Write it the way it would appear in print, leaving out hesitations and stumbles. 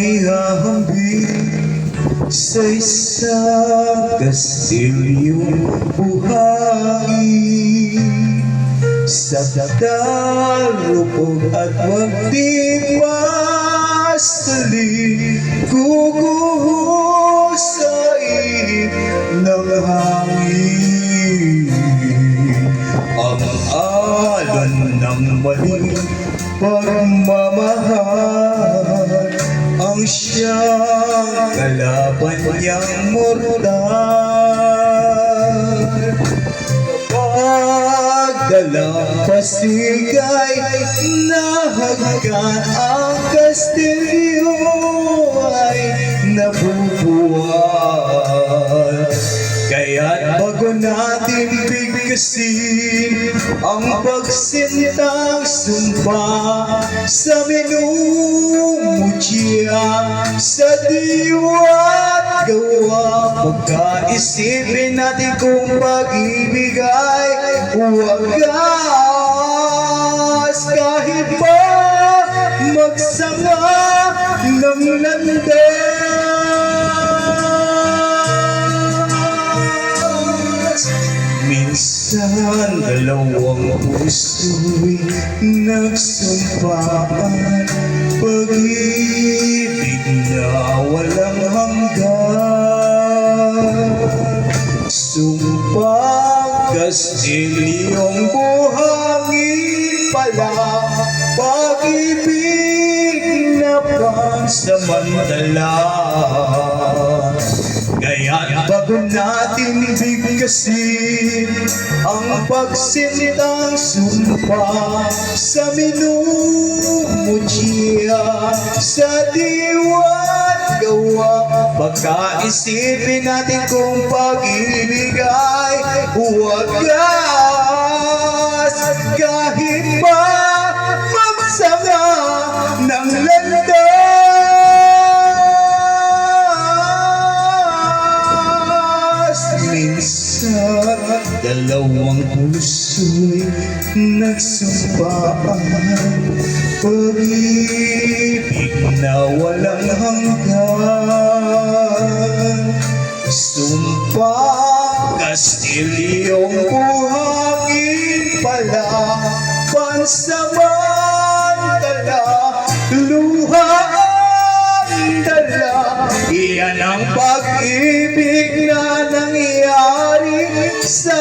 ihahambing sa isang kastilyong buhangin. Sa darupog at magdimasali, guguho sa init ng hangin. Ang alon ng maling pagmamahal, ang siyang kalaban niyang mortal. Kapag dalampasigay nahagkan, ang kastilyo ay nabubuhay. Kaya't bago natin bigkasin ang pagsintang sumpa sa minumutya, sa diwa't gawa, pagkaisipin natin kung pag-ibig ay wagas. Kahit pa magsama ng landas, minsan dalawang puso'y nagsumpaan, pag-ibig na walang hanggan. Sumpang kastilyong buhangin pala, pag-ibig na pansamantala. Kaya't bago natin bigkasin ang pagsintang sumpa sa minumutya, sa diwa't gawa, pagkaisipin natin kung pag-ibig ay wagas. Kahit pa magsama ng landas, minsan dalawang puso'y nagsumpaan, pag-ibig na walang hanggan. Sumpang kastilyong buhangin pala, pansamantala, luha ang dala. Iyan ang pag-ibig na nangyari sa